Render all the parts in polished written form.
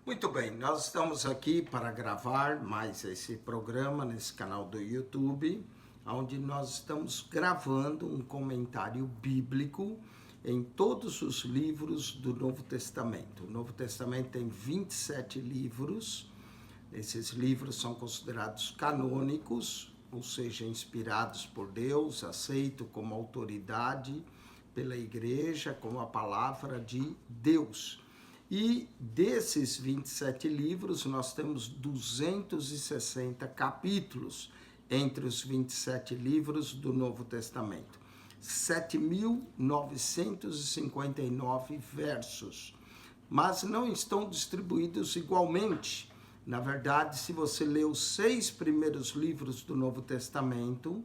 Muito bem, nós estamos aqui para gravar mais esse programa nesse canal do YouTube, onde nós estamos gravando um comentário bíblico em todos os livros do Novo Testamento. O Novo Testamento tem 27 livros, esses livros são considerados canônicos, ou seja, inspirados por Deus, aceitos como autoridade pela igreja, como a palavra de Deus. E desses 27 livros, nós temos 260 capítulos entre os 27 livros do Novo Testamento. 7.959 versos, mas não estão distribuídos igualmente. Na verdade, se você ler os 6 primeiros livros do Novo Testamento,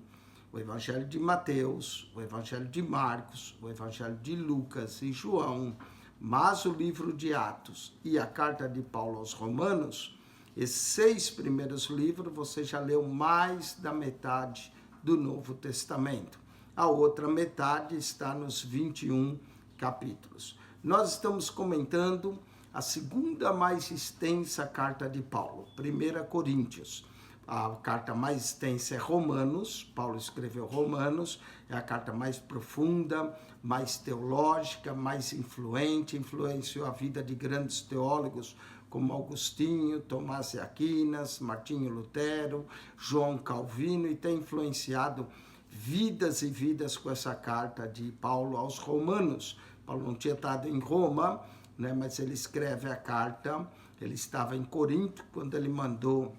o Evangelho de Mateus, o Evangelho de Marcos, o Evangelho de Lucas e João, mas o livro de Atos e a carta de Paulo aos Romanos, esses 6 primeiros livros, você já leu mais da metade do Novo Testamento. A outra metade está nos 21 capítulos. Nós estamos comentando a segunda mais extensa carta de Paulo, 1 Coríntios. A carta mais extensa é Romanos, Paulo escreveu Romanos, é a carta mais profunda, mais teológica, mais influente, influenciou a vida de grandes teólogos como Agostinho, Tomás de Aquinas, Martinho Lutero, João Calvino, e tem influenciado vidas e vidas com essa carta de Paulo aos Romanos. Paulo não tinha estado em Roma, né, mas ele escreve a carta, ele estava em Corinto quando ele mandou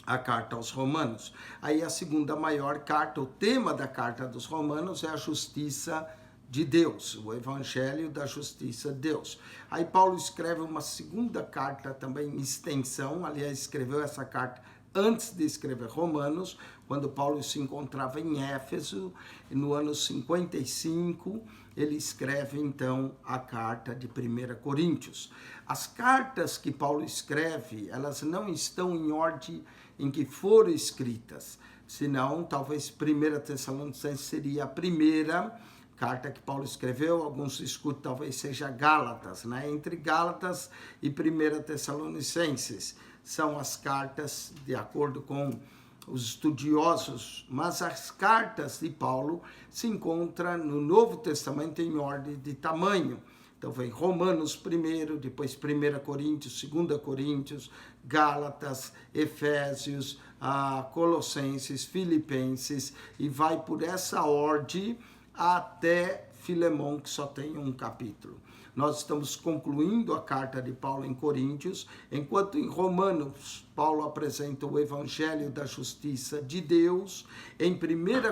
a carta aos Romanos. Aí a segunda maior carta, o tema da carta dos Romanos é a justiça de Deus, o evangelho da justiça de Deus. Aí Paulo escreve uma segunda carta também em extensão, aliás, escreveu essa carta antes de escrever Romanos, quando Paulo se encontrava em Éfeso, no ano 55, ele escreve então a carta de 1 Coríntios. As cartas que Paulo escreve, elas não estão em ordem em que foram escritas, senão talvez 1 Tessalonicenses seria a primeira carta que Paulo escreveu, alguns discutem talvez seja Gálatas, né? Entre Gálatas e 1 Tessalonicenses são as cartas de acordo com os estudiosos, mas as cartas de Paulo se encontram no Novo Testamento em ordem de tamanho. Então vem Romanos primeiro, depois 1 Coríntios, 2 Coríntios, Gálatas, Efésios, Colossenses, Filipenses, e vai por essa ordem até Filemão, que só tem um capítulo. Nós estamos concluindo a carta de Paulo em Coríntios, enquanto em Romanos, Paulo apresenta o evangelho da justiça de Deus. Em 1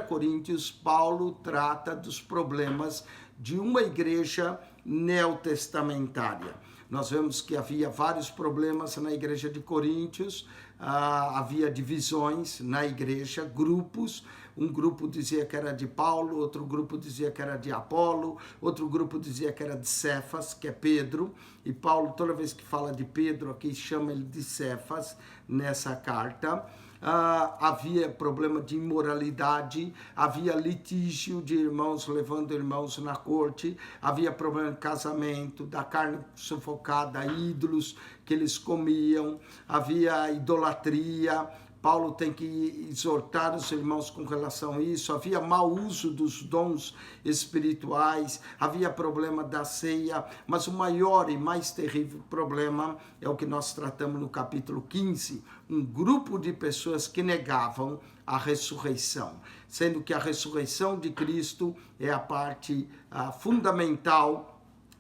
Coríntios, Paulo trata dos problemas de uma igreja neotestamentária. Nós vemos que havia vários problemas na igreja de Coríntios, havia divisões na igreja, grupos. Um grupo dizia que era de Paulo, outro grupo dizia que era de Apolo, outro grupo dizia que era de Cefas, que é Pedro. E Paulo, toda vez que fala de Pedro aqui, chama ele de Cefas nessa carta. Havia problema de imoralidade, havia litígio de irmãos levando irmãos na corte, havia problema de casamento, da carne sufocada, ídolos que eles comiam, havia idolatria. Paulo tem que exortar os irmãos com relação a isso. Havia mau uso dos dons espirituais, havia problema da ceia, mas o maior e mais terrível problema é o que nós tratamos no capítulo 15, um grupo de pessoas que negavam a ressurreição, sendo que a ressurreição de Cristo é a parte fundamental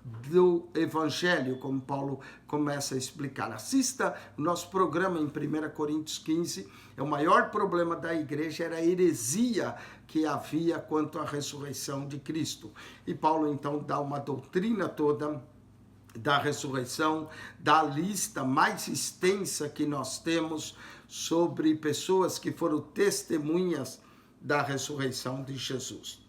do evangelho, como Paulo começa a explicar. Assista o nosso programa em 1 Coríntios 15, o maior problema da igreja era a heresia que havia quanto à ressurreição de Cristo. E Paulo então dá uma doutrina toda da ressurreição, da lista mais extensa que nós temos sobre pessoas que foram testemunhas da ressurreição de Jesus.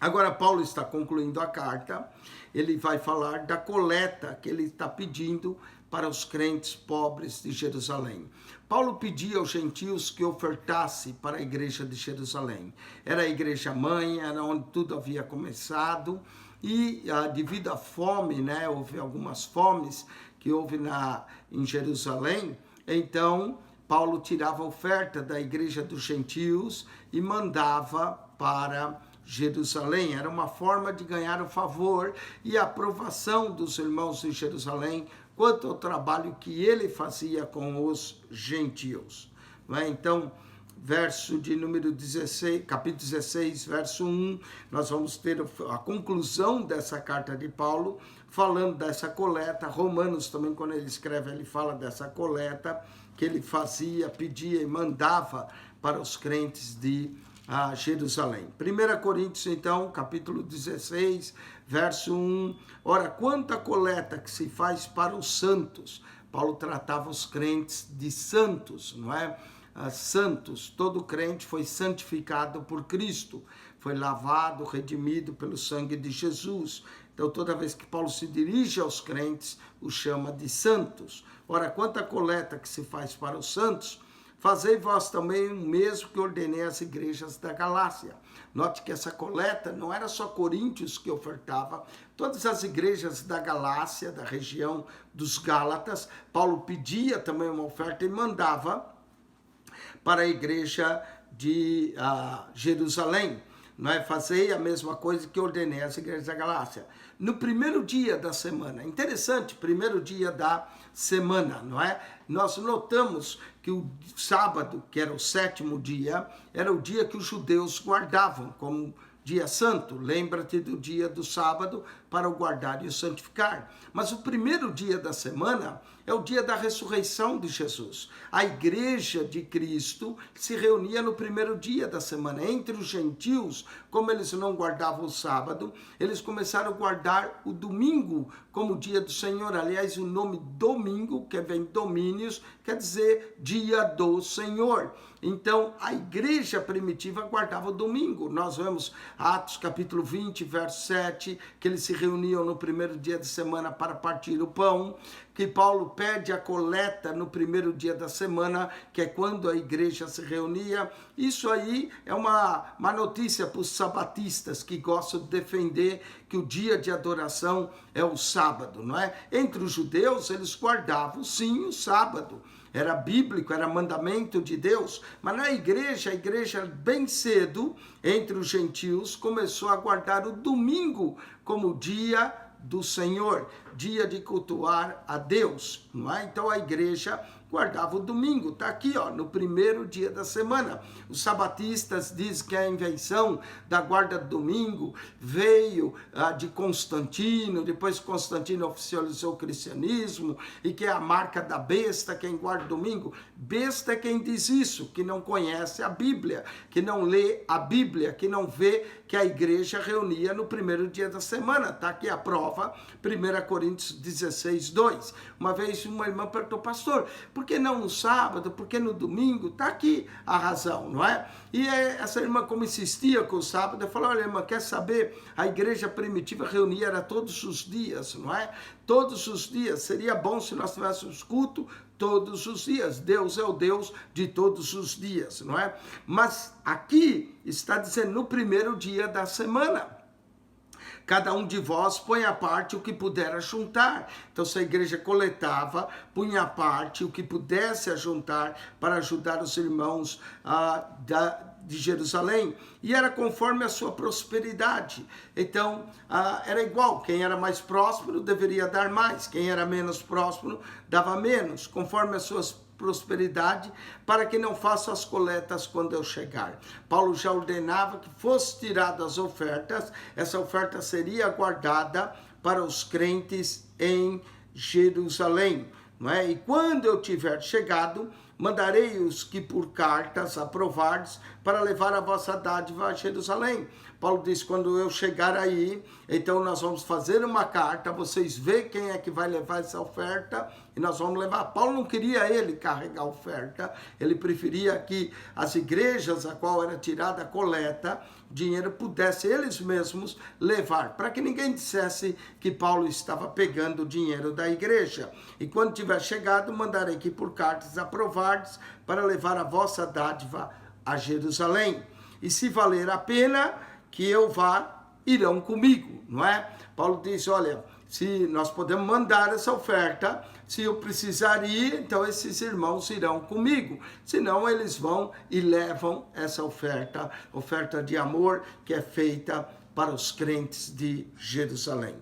Agora Paulo está concluindo a carta, ele vai falar da coleta que ele está pedindo para os crentes pobres de Jerusalém. Paulo pedia aos gentios que ofertasse para a igreja de Jerusalém. Era a igreja mãe, era onde tudo havia começado, e devido à fome, houve algumas fomes que houve em Jerusalém, então Paulo tirava oferta da igreja dos gentios e mandava para Jerusalém. Era uma forma de ganhar o favor e a aprovação dos irmãos em Jerusalém quanto ao trabalho que ele fazia com os gentios. Então, verso de número 16, capítulo 16, verso 1, nós vamos ter a conclusão dessa carta de Paulo, falando dessa coleta. Romanos também, quando ele escreve, ele fala dessa coleta que ele fazia, pedia e mandava para os crentes de Jerusalém. 1 Coríntios, então, capítulo 16, verso 1. Ora, quanta coleta que se faz para os santos. Paulo tratava os crentes de santos, não é? Santos, todo crente foi santificado por Cristo, foi lavado, redimido pelo sangue de Jesus. Então, toda vez que Paulo se dirige aos crentes, os chama de santos. Ora, quanta coleta que se faz para os santos, fazei vós também o mesmo que ordenei às igrejas da Galácia. Note que essa coleta não era só Coríntios que ofertava, todas as igrejas da Galácia, da região dos Gálatas, Paulo pedia também uma oferta e mandava para a igreja de Jerusalém. Não é? Fazei a mesma coisa que ordenei às igrejas da Galácia. No primeiro dia da semana, interessante, primeiro dia da semana, não é? Nós notamos que o sábado, que era o 7º dia, era o dia que os judeus guardavam como dia santo. Lembra-te do dia do sábado para o guardar e o santificar. Mas o primeiro dia da semana é o dia da ressurreição de Jesus. A igreja de Cristo se reunia no primeiro dia da semana. Entre os gentios, como eles não guardavam o sábado, eles começaram a guardar o domingo como dia do Senhor. Aliás, o nome domingo, que vem domínios, quer dizer dia do Senhor. Então, a igreja primitiva guardava o domingo. Nós vemos Atos capítulo 20, verso 7, que eles se reuniam no primeiro dia de semana para partir o pão, que Paulo pede a coleta no primeiro dia da semana, que é quando a igreja se reunia. Isso aí é uma notícia para os sabatistas que gostam de defender que o dia de adoração é o sábado, não é? Entre os judeus, eles guardavam sim o sábado. Era bíblico, era mandamento de Deus, mas na igreja, a igreja bem cedo, entre os gentios, começou a guardar o domingo como dia do Senhor, dia de cultuar a Deus, não é? Então a igreja guardava o domingo, está aqui, ó, no primeiro dia da semana. Os sabatistas dizem que a invenção da guarda do domingo veio de Constantino, depois Constantino oficializou o cristianismo, e que é a marca da besta quem guarda o domingo. Besta é quem diz isso, que não conhece a Bíblia, que não lê a Bíblia, que não vê que a igreja reunia no primeiro dia da semana. Está aqui a prova, 1 Coríntios 16, 2. Uma vez uma irmã perguntou, pastor, por que não no sábado, por que no domingo? Está aqui a razão, não é? E essa irmã, como insistia com o sábado, eu falei, olha irmã, quer saber? A igreja primitiva reunia era todos os dias, não é? Todos os dias. Seria bom se nós tivéssemos culto todos os dias. Deus é o Deus de todos os dias, não é? Mas aqui está dizendo no primeiro dia da semana. Cada um de vós põe à parte o que puder ajuntar. Então, se a igreja coletava, punha à parte o que pudesse ajuntar para ajudar os irmãos de Jerusalém. E era conforme a sua prosperidade. Então, era igual. Quem era mais próspero deveria dar mais. Quem era menos próspero dava menos, conforme as suas prosperidade, para que não faça as coletas quando eu chegar. Paulo já ordenava que fosse tirada as ofertas, essa oferta seria guardada para os crentes em Jerusalém, não é? E quando eu tiver chegado, mandarei os que por cartas aprovardes para levar a vossa dádiva a Jerusalém. Paulo diz, quando eu chegar aí, então nós vamos fazer uma carta, vocês veem quem é que vai levar essa oferta e nós vamos levar. Paulo não queria ele carregar a oferta, ele preferia que as igrejas a qual era tirada a coleta, dinheiro, pudessem eles mesmos levar, para que ninguém dissesse que Paulo estava pegando o dinheiro da igreja. E quando tiver chegado, mandarei aqui por cartas aprovardes para levar a vossa dádiva a Jerusalém. E se valer a pena que eu vá, irão comigo, não é? Paulo diz, olha, se nós podemos mandar essa oferta, se eu precisar ir, então esses irmãos irão comigo. Senão eles vão e levam essa oferta de amor que é feita para os crentes de Jerusalém.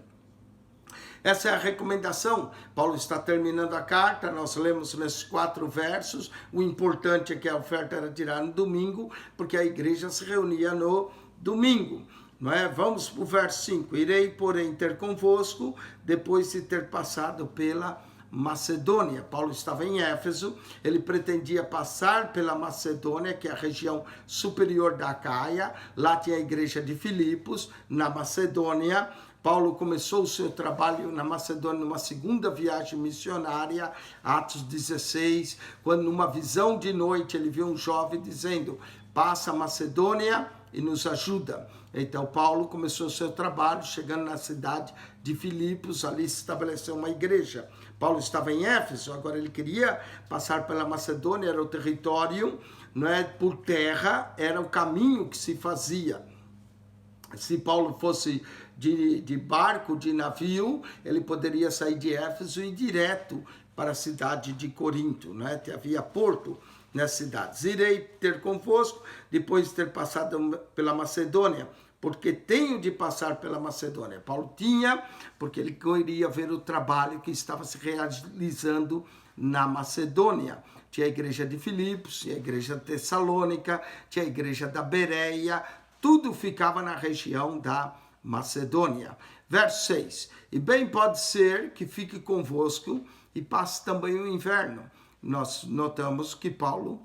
Essa é a recomendação. Paulo está terminando a carta, nós lemos nesses 4 versos. O importante é que a oferta era tirada no domingo, porque a igreja se reunia no domingo. Não é? Vamos para o verso 5. Irei, porém, ter convosco, depois de ter passado pela Macedônia. Paulo estava em Éfeso, ele pretendia passar pela Macedônia, que é a região superior da Acaia. Lá tinha a igreja de Filipos, na Macedônia. Paulo começou o seu trabalho na Macedônia numa segunda viagem missionária, Atos 16, quando numa visão de noite ele viu um jovem dizendo: passa a Macedônia e nos ajuda. Então Paulo começou o seu trabalho, chegando na cidade de Filipos, ali se estabeleceu uma igreja. Paulo estava em Éfeso, agora ele queria passar pela Macedônia, era o território, não é, por terra, era o caminho que se fazia. Se Paulo fosse de barco, de navio, ele poderia sair de Éfeso e ir direto para a cidade de Corinto, né? Havia porto nas cidades. Irei ter convosco, depois de ter passado pela Macedônia, porque tenho de passar pela Macedônia. Paulo tinha, porque ele queria ver o trabalho que estava se realizando na Macedônia. Tinha a igreja de Filipos, tinha a igreja de Tessalônica, tinha a igreja da Bereia, tudo ficava na região da Macedônia. Verso 6. E bem pode ser que fique convosco e passe também o inverno. Nós notamos que Paulo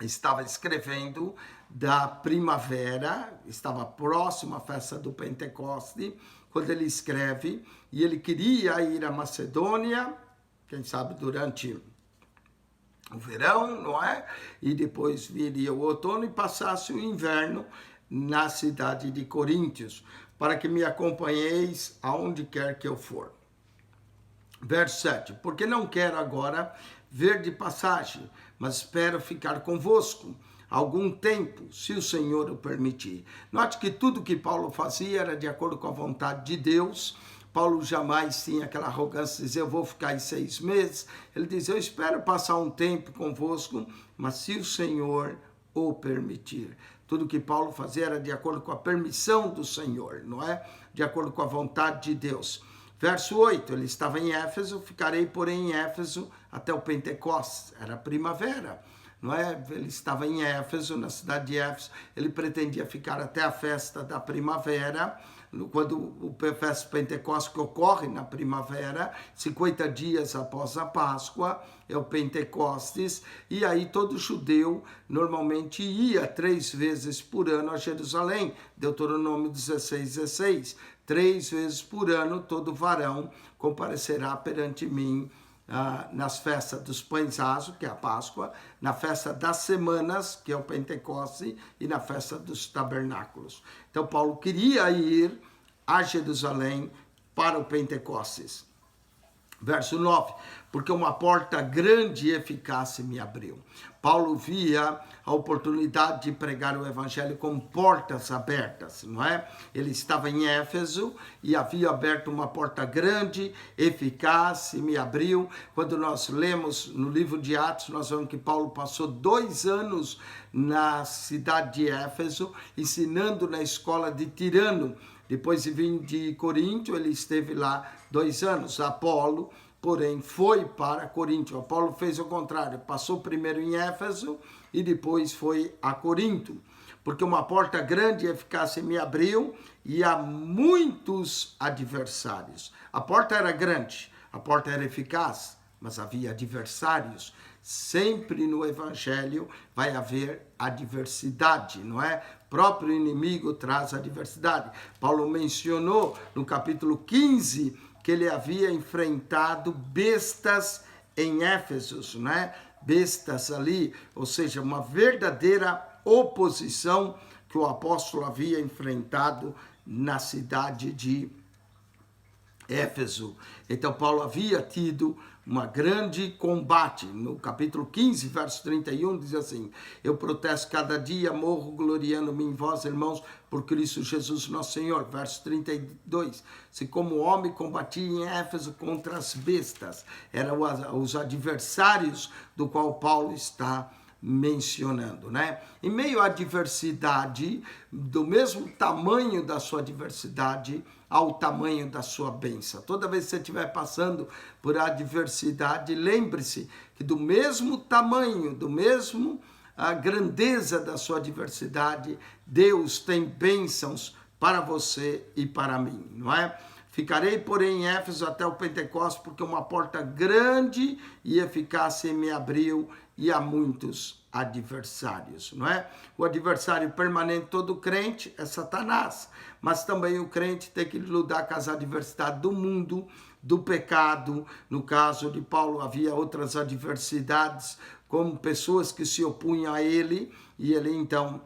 estava escrevendo da primavera, estava próximo à festa do Pentecoste, quando ele escreve, e ele queria ir à Macedônia, quem sabe durante o verão, não é? E depois viria o outono e passasse o inverno na cidade de Coríntios, para que me acompanheis aonde quer que eu for. Verso 7. Porque não quero agora ver de passagem, mas espero ficar convosco algum tempo, se o Senhor o permitir. Note que tudo que Paulo fazia era de acordo com a vontade de Deus. Paulo jamais tinha aquela arrogância de dizer: eu vou ficar aí 6 meses. Ele diz: eu espero passar um tempo convosco, mas se o Senhor o permitir. Tudo que Paulo fazia era de acordo com a permissão do Senhor, não é? De acordo com a vontade de Deus. Verso 8, ele estava em Éfeso, ficarei, porém, em Éfeso até o Pentecostes. Era primavera, não é? Ele estava em Éfeso, na cidade de Éfeso, ele pretendia ficar até a festa da primavera, quando o festa Pentecostes que ocorre na primavera, 50 dias após a Páscoa, é o Pentecostes, e aí todo judeu normalmente ia 3 vezes por ano a Jerusalém, Deuteronômio 16:16, 3 vezes por ano todo varão comparecerá perante mim nas festas dos pães asmos, que é a Páscoa, na festa das semanas, que é o Pentecoste, e na festa dos tabernáculos. Então Paulo queria ir a Jerusalém para o Pentecostes. Verso 9, porque uma porta grande e eficaz se me abriu. Paulo via a oportunidade de pregar o evangelho com portas abertas, não é? Ele estava em Éfeso e havia aberto uma porta grande, eficaz, se me abriu. Quando nós lemos no livro de Atos, nós vemos que Paulo passou 2 anos na cidade de Éfeso, ensinando na escola de Tirano. Depois de vir de Corinto, ele esteve lá 2 anos. Apolo, porém, foi para Corinto. Apolo fez o contrário, passou primeiro em Éfeso e depois foi a Corinto. Porque uma porta grande e eficaz se me abriu e há muitos adversários. A porta era grande, a porta era eficaz, mas havia adversários. Sempre no evangelho vai haver adversidade, não é? O próprio inimigo traz adversidade. Paulo mencionou no capítulo 15 que ele havia enfrentado bestas em Éfeso, né? Bestas ali, ou seja, uma verdadeira oposição que o apóstolo havia enfrentado na cidade de Éfeso. Então Paulo havia tido uma grande combate. No capítulo 15, verso 31, diz assim: eu protesto cada dia, morro gloriando-me em vós, irmãos, por Cristo Jesus nosso Senhor. Verso 32, se como homem combatia em Éfeso contra as bestas. Eram os adversários do qual Paulo está mencionando, né? Em meio à adversidade, do mesmo tamanho da sua adversidade, ao tamanho da sua bênção. Toda vez que você estiver passando por adversidade, lembre-se que do mesmo tamanho, a grandeza da sua adversidade, Deus tem bênçãos para você e para mim, não é? Ficarei, porém, em Éfeso até o Pentecostes, porque uma porta grande e eficaz me abriu, e há muitos adversários, não é? O adversário permanente todo crente é Satanás, mas também o crente tem que lutar com as adversidades do mundo, do pecado. No caso de Paulo havia outras adversidades, como pessoas que se opunham a ele, e ele então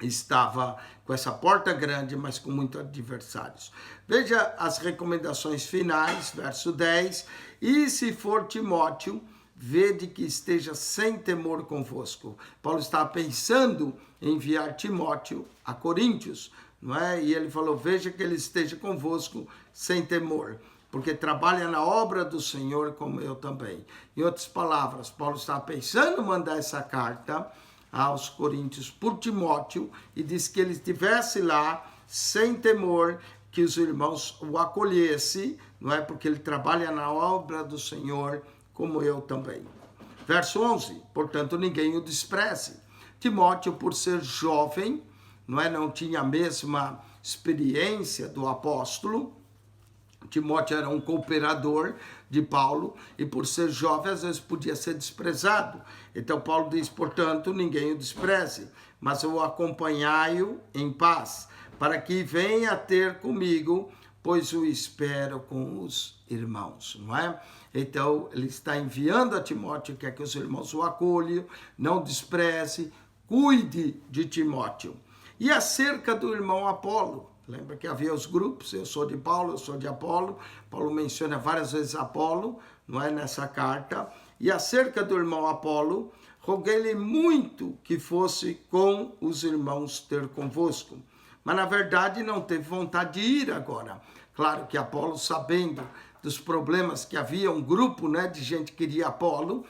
estava com essa porta grande, mas com muitos adversários. Veja as recomendações finais, verso 10, e se for Timóteo, vede que esteja sem temor convosco. Paulo estava pensando em enviar Timóteo a Coríntios, não é? E ele falou, veja que ele esteja convosco sem temor, porque trabalha na obra do Senhor como eu também. Em outras palavras, Paulo estava pensando em mandar essa carta aos Coríntios por Timóteo e disse que ele estivesse lá sem temor, que os irmãos o acolhessem, não é? Porque ele trabalha na obra do Senhor como eu também. Verso 11, portanto, ninguém o despreze. Timóteo, por ser jovem, não tinha a mesma experiência do apóstolo. Timóteo era um cooperador de Paulo e, por ser jovem, às vezes podia ser desprezado. Então, Paulo diz, portanto, ninguém o despreze, mas eu acompanhai-o em paz, para que venha ter comigo, pois o espero com os irmãos, não é? Então, ele está enviando a Timóteo, quer que os irmãos o acolham, não despreze, cuide de Timóteo. E acerca do irmão Apolo, lembra que havia os grupos, eu sou de Paulo, eu sou de Apolo. Paulo menciona várias vezes Apolo, não é, nessa carta. E acerca do irmão Apolo, roguei-lhe muito que fosse com os irmãos ter convosco. Mas na verdade não teve vontade de ir agora. Claro que Apolo, sabendo dos problemas que havia, um grupo, né, de gente que queria Apolo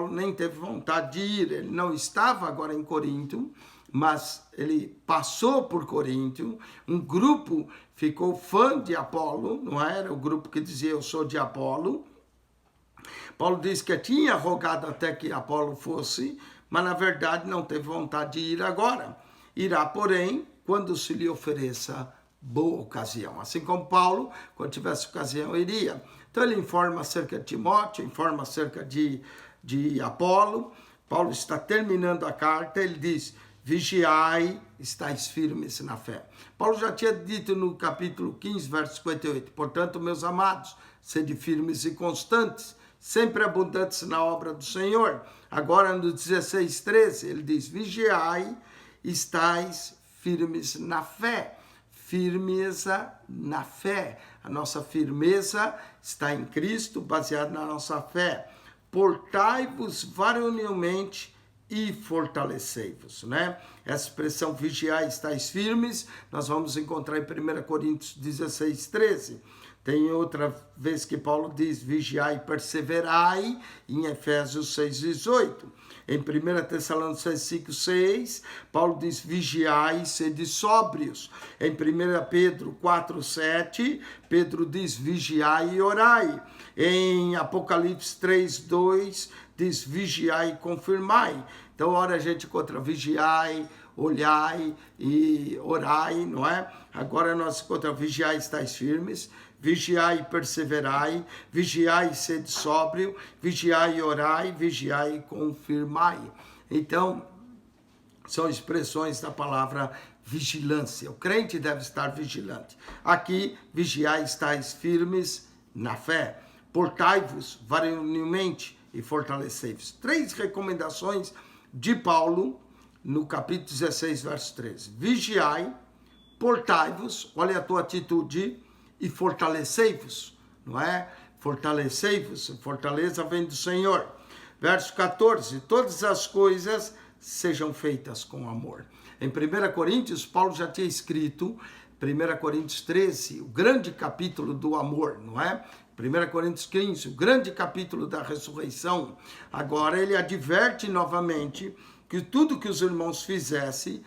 nem teve vontade de ir. Ele não estava agora em Corinto, mas ele passou por Corinto. Um grupo ficou fã de Apolo, não era o grupo que dizia eu sou de Apolo. Paulo diz que tinha rogado até que Apolo fosse, mas na verdade não teve vontade de ir agora. Irá, porém, quando se lhe ofereça boa ocasião. Assim como Paulo, quando tivesse ocasião, iria. Então ele informa acerca de Timóteo, informa acerca de Apolo. Paulo está terminando a carta, ele diz, vigiai, estáis firmes na fé. Paulo já tinha dito no capítulo 15, verso 58, portanto, meus amados, sede firmes e constantes, sempre abundantes na obra do Senhor. Agora no 16, 13, ele diz, vigiai, estáis firmes na fé. Firmeza na fé. A nossa firmeza está em Cristo, baseada na nossa fé. Portai-vos varonilmente e fortalecei-vos, né? Essa expressão vigiai, estáis firmes, nós vamos encontrar em 1 Coríntios 16, 13. Tem outra vez que Paulo diz vigiai e perseverai, em Efésios 6, 18. Em 1 Tessalonicenses 5, 6, Paulo diz vigiai e sede sóbrios. Em 1 Pedro 4, 7, Pedro diz vigiai e orai. Em Apocalipse 3, 2, diz vigiai e confirmai. Então, ora a gente encontra vigiai, olhai e orai, não é? Agora nós encontramos vigiai e estáis firmes, vigiai e perseverai, vigiai e sede sóbrio, vigiai e orai, vigiai e confirmai. Então, são expressões da palavra vigilância. O crente deve estar vigilante. Aqui, vigiai e estáis firmes na fé. Portai-vos varonilmente e fortalecei-vos. 3 recomendações de Paulo no capítulo 16, verso 13. Vigiai, portai-vos, olha a tua atitude, e fortalecei-vos, não é? Fortalecei-vos, fortaleza vem do Senhor. Verso 14, todas as coisas sejam feitas com amor. Em 1 Coríntios, Paulo já tinha escrito, 1 Coríntios 13, o grande capítulo do amor, não é? 1 Coríntios 15, o grande capítulo da ressurreição. Agora ele adverte novamente que tudo que os irmãos fizessem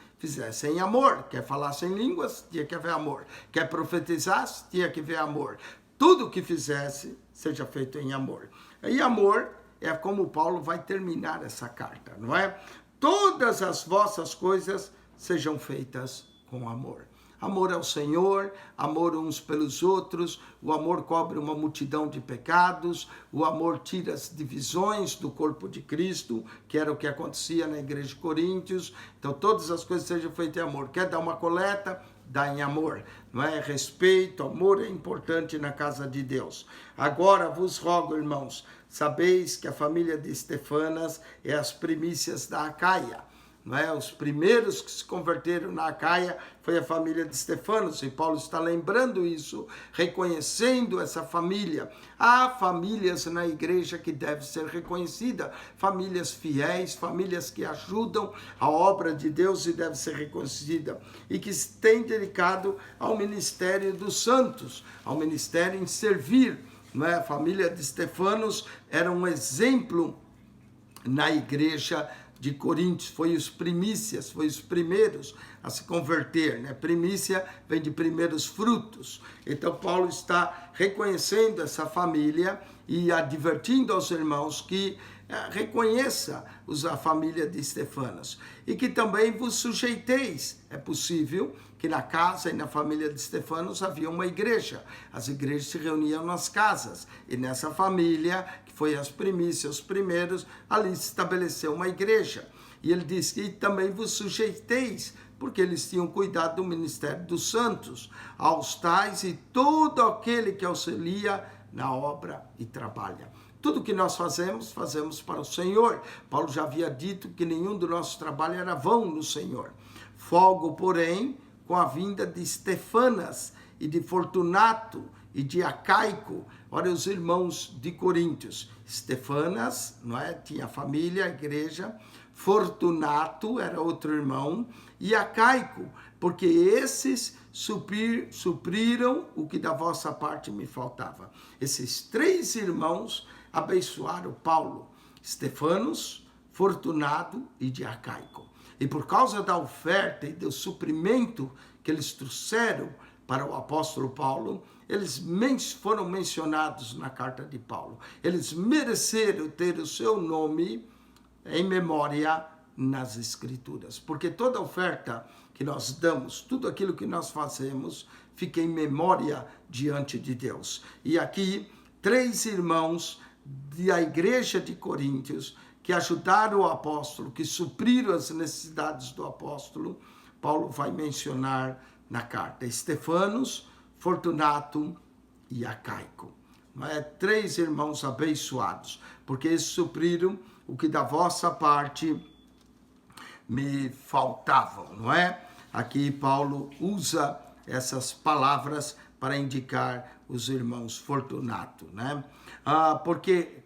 em amor. Quer falar em línguas, tinha que haver amor. Quer profetizar, tinha que haver amor. Tudo que fizesse, seja feito em amor. E amor é como Paulo vai terminar essa carta, não é? Todas as vossas coisas sejam feitas com amor. Amor ao Senhor, amor uns pelos outros, o amor cobre uma multidão de pecados, o amor tira as divisões do corpo de Cristo, que era o que acontecia na igreja de Coríntios. Então todas as coisas sejam feitas em amor. Quer dar uma coleta? Dá em amor, não é? Respeito, amor é importante na casa de Deus. Agora vos rogo, irmãos, sabeis que a família de Estefanas é as primícias da Acaia. Não é? Os primeiros que se converteram na Acaia foi a família de Estefanos, e Paulo está lembrando isso, reconhecendo essa família. Há famílias na igreja que devem ser reconhecidas, famílias fiéis, famílias que ajudam a obra de Deus e devem ser reconhecidas, e que têm dedicado ao ministério dos santos, ao ministério em servir. Não é? A família de Estefanos era um exemplo na igreja de Coríntios, foi os primícias, foi os primeiros a se converter, né? Primícia vem de primeiros frutos. Então Paulo está reconhecendo essa família e advertindo aos irmãos que reconheça a família de Estefanas e que também vos sujeiteis. É possível que na casa e na família de Estefanos havia uma igreja. As igrejas se reuniam nas casas e nessa família, que foi as primícias, os primeiros, ali se estabeleceu uma igreja. E ele diz que também vos sujeiteis, porque eles tinham cuidado do ministério dos santos, aos tais e todo aquele que auxilia na obra e trabalha. Tudo que nós fazemos, fazemos para o Senhor. Paulo já havia dito que nenhum do nosso trabalho era vão no Senhor. Folgo, porém, com a vinda de Estefanas e de Fortunato e de Acaico. Olha os irmãos de Coríntios. Estefanas, não é? Tinha a família, a igreja. Fortunato era outro irmão. E Acaico, porque esses supriram o que da vossa parte me faltava. Esses três irmãos abençoaram Paulo, Estefanos, Fortunato e de Acaico. E por causa da oferta e do suprimento que eles trouxeram para o apóstolo Paulo, eles foram mencionados na carta de Paulo. Eles mereceram ter o seu nome em memória nas Escrituras. Porque toda oferta que nós damos, tudo aquilo que nós fazemos, fica em memória diante de Deus. E aqui, três irmãos da igreja de Coríntios, que ajudaram o apóstolo, que supriram as necessidades do apóstolo, Paulo vai mencionar na carta. Estefanos, Fortunato e Acaico. Três irmãos abençoados, porque eles supriram o que da vossa parte me faltavam, não é? Aqui Paulo usa essas palavras para indicar os irmãos Fortunato, né? Porque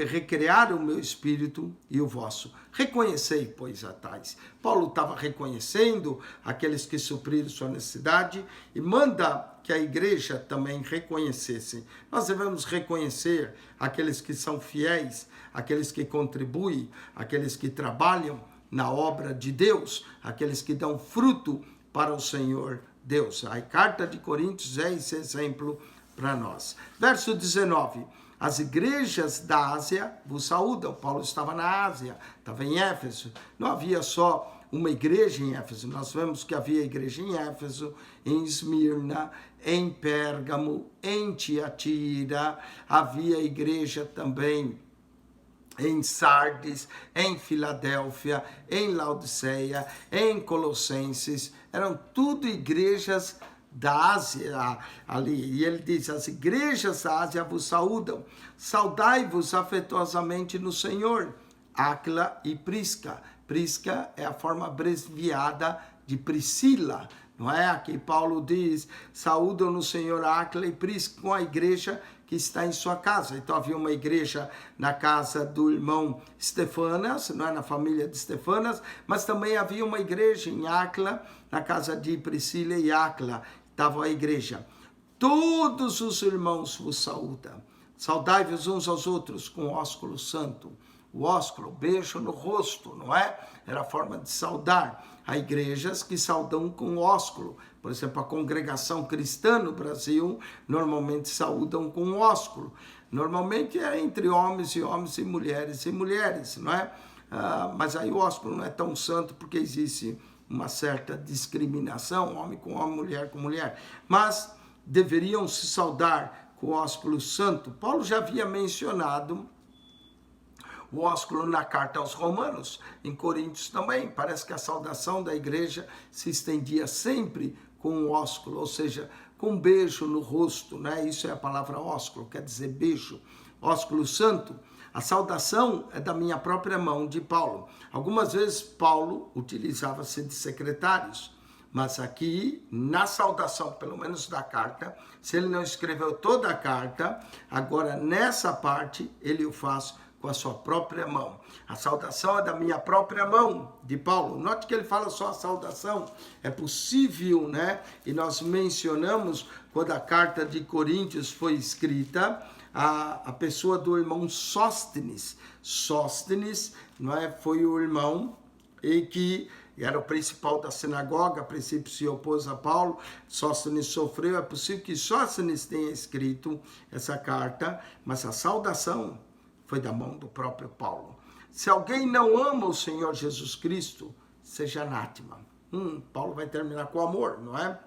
recriaram o meu espírito e o vosso. Reconhecei, pois, a tais. Paulo estava reconhecendo aqueles que supriram sua necessidade e manda que a igreja também reconhecesse. Nós devemos reconhecer aqueles que são fiéis, aqueles que contribuem, aqueles que trabalham na obra de Deus, aqueles que dão fruto para o Senhor Deus. A carta de Coríntios é esse exemplo para nós. Verso 19. As igrejas da Ásia vos saúdam. Paulo estava na Ásia, estava em Éfeso. Não havia só uma igreja em Éfeso. Nós vemos que havia igreja em Éfeso, em Esmirna, em Pérgamo, em Tiatira. Havia igreja também em Sardes, em Filadélfia, em Laodiceia, em Colossenses. Eram tudo igrejas da Ásia ali. E ele diz, as igrejas da Ásia vos saúdam. Saudai-vos afetuosamente no Senhor. Áquila e Prisca. Prisca é a forma abreviada de Priscila, não é? Aqui Paulo diz, saúdam no Senhor Áquila e Prisca com a igreja que está em sua casa. Então havia uma igreja na casa do irmão Stefanas, não é? Na família de Stefanas, mas também havia uma igreja em Áquila, na casa de Priscila e Áquila, estava a igreja. Todos os irmãos vos saúdam. Saudai-vos uns aos outros com ósculo santo. O ósculo, beijo no rosto, não é? Era a forma de saudar. Há igrejas que saudam com ósculo. Por exemplo, a congregação cristã no Brasil normalmente saudam com ósculo. Normalmente é entre homens e homens e mulheres, não é? Mas aí o ósculo não é tão santo porque existe uma certa discriminação, homem com homem, mulher com mulher. Mas deveriam se saudar com o ósculo santo. Paulo já havia mencionado o ósculo na carta aos Romanos, em Coríntios também. Parece que a saudação da igreja se estendia sempre com o ósculo, ou seja, com um beijo no rosto, né? Isso é a palavra ósculo, quer dizer beijo. Ósculo santo. A saudação é da minha própria mão, de Paulo. Algumas vezes Paulo utilizava-se de secretários, mas aqui, na saudação, pelo menos da carta, se ele não escreveu toda a carta, agora nessa parte ele o faz com a sua própria mão. A saudação é da minha própria mão, de Paulo. Note que ele fala só a saudação. É possível, né? E nós mencionamos, quando a carta de Coríntios foi escrita, a pessoa do irmão Sóstenes. Sóstenes, não é? Foi o irmão e que era o principal da sinagoga, a princípio se opôs a Paulo, Sóstenes sofreu. É possível que Sóstenes tenha escrito essa carta, mas a saudação foi da mão do próprio Paulo. Se alguém não ama o Senhor Jesus Cristo, seja anátema. Paulo vai terminar com amor, não é?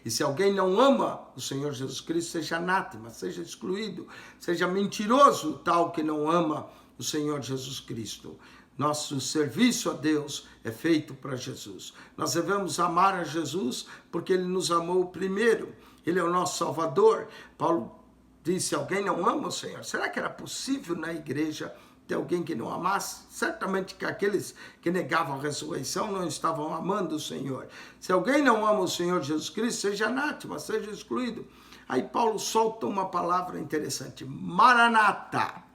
E se alguém não ama o Senhor Jesus Cristo, seja anátema, seja excluído, seja mentiroso tal que não ama o Senhor Jesus Cristo. Nosso serviço a Deus é feito para Jesus. Nós devemos amar a Jesus porque Ele nos amou primeiro. Ele é o nosso Salvador. Paulo disse, alguém não ama o Senhor? Será que era possível na igreja ter alguém que não amasse? Certamente que aqueles que negavam a ressurreição não estavam amando o Senhor. Se alguém não ama o Senhor Jesus Cristo, seja anátema, seja excluído. Aí Paulo solta uma palavra interessante, Maranata.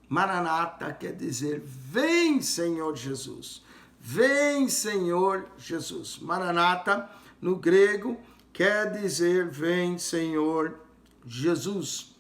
Maranata quer dizer, vem Senhor Jesus. Vem Senhor Jesus. Maranata, no grego, quer dizer, vem Senhor Jesus.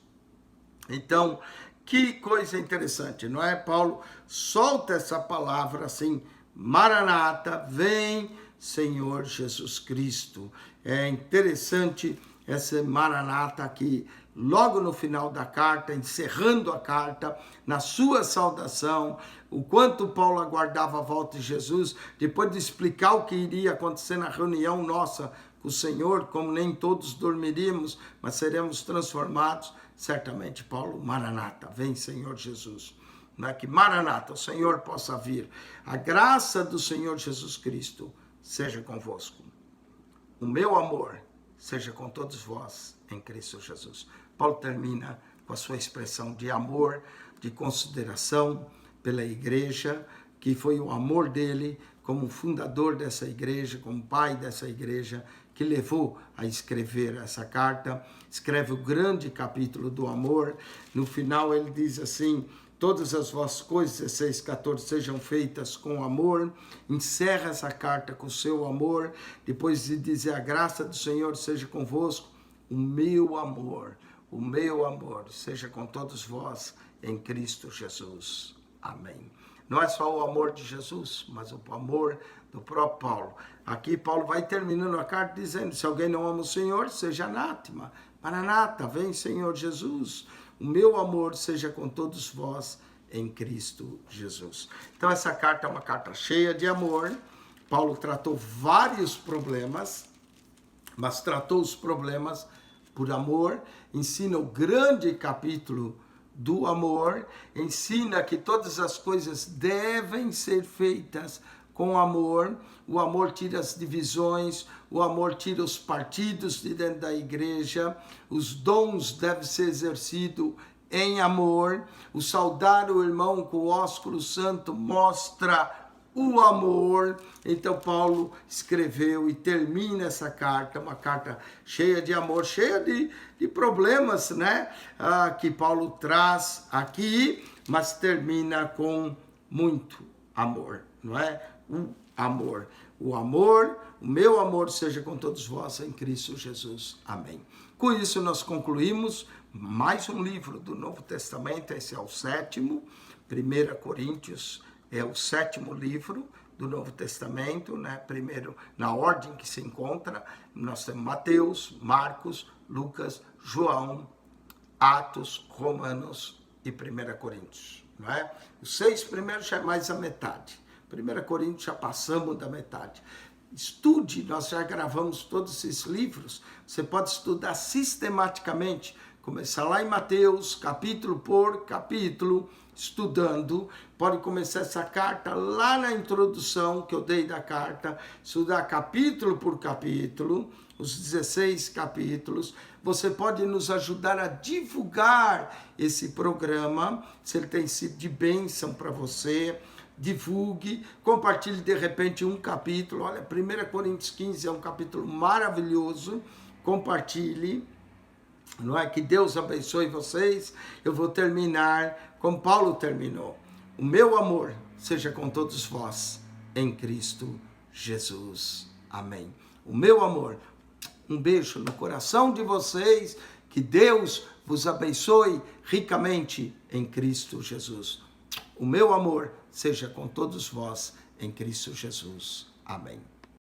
Então, que coisa interessante, não é? Paulo solta essa palavra assim, Maranata, vem Senhor Jesus Cristo. É interessante esse Maranata aqui, logo no final da carta, encerrando a carta, na sua saudação, o quanto Paulo aguardava a volta de Jesus, depois de explicar o que iria acontecer na reunião nossa o Senhor, como nem todos dormiríamos, mas seremos transformados, certamente, Paulo, Maranata, vem Senhor Jesus. Não é que Maranata, o Senhor possa vir. A graça do Senhor Jesus Cristo seja convosco. O meu amor seja com todos vós em Cristo Jesus. Paulo termina com a sua expressão de amor, de consideração pela igreja, que foi o amor dele como fundador dessa igreja, como pai dessa igreja, que levou a escrever essa carta. Escreve o grande capítulo do amor. No final ele diz assim, todas as vossas coisas, 16, 14, sejam feitas com amor. Encerra essa carta com o seu amor. Depois de dizer, a graça do Senhor seja convosco. O meu amor seja com todos vós em Cristo Jesus. Amém. Não é só o amor de Jesus, mas o amor do próprio Paulo. Aqui Paulo vai terminando a carta dizendo, se alguém não ama o Senhor, seja anátema. Maranata, vem Senhor Jesus. O meu amor seja com todos vós em Cristo Jesus. Então essa carta é uma carta cheia de amor. Paulo tratou vários problemas, mas tratou os problemas por amor. Ensina o grande capítulo do amor, ensina que todas as coisas devem ser feitas com amor. O amor tira as divisões, o amor tira os partidos de dentro da igreja, os dons devem ser exercidos em amor. O saudar o irmão com o ósculo santo mostra o amor. Então Paulo escreveu e termina essa carta, uma carta cheia de amor, cheia de problemas, né? Que Paulo traz aqui, mas termina com muito amor, não é? O amor. O amor, o meu amor seja com todos vós em Cristo Jesus. Amém. Com isso nós concluímos mais um livro do Novo Testamento, esse é o 7º, 1 Coríntios é o 7º livro do Novo Testamento, né? Primeiro, na ordem que se encontra, nós temos Mateus, Marcos, Lucas, João, Atos, Romanos e 1 Coríntios, não é? Os 6 primeiros já é mais a metade. 1 Coríntios já passamos da metade. Estude, nós já gravamos todos esses livros, você pode estudar sistematicamente, começar lá em Mateus, capítulo por capítulo, estudando, pode começar essa carta lá na introdução que eu dei da carta, estudar capítulo por capítulo, os 16 capítulos. Você pode nos ajudar a divulgar esse programa, se ele tem sido de bênção para você. Divulgue, compartilhe de repente um capítulo. Olha, 1 Coríntios 15 é um capítulo maravilhoso, compartilhe, não é? Que Deus abençoe vocês. Eu vou terminar como Paulo terminou: o meu amor seja com todos vós em Cristo Jesus. Amém. O meu amor. Um beijo no coração de vocês, que Deus vos abençoe ricamente em Cristo Jesus. O meu amor seja com todos vós em Cristo Jesus. Amém.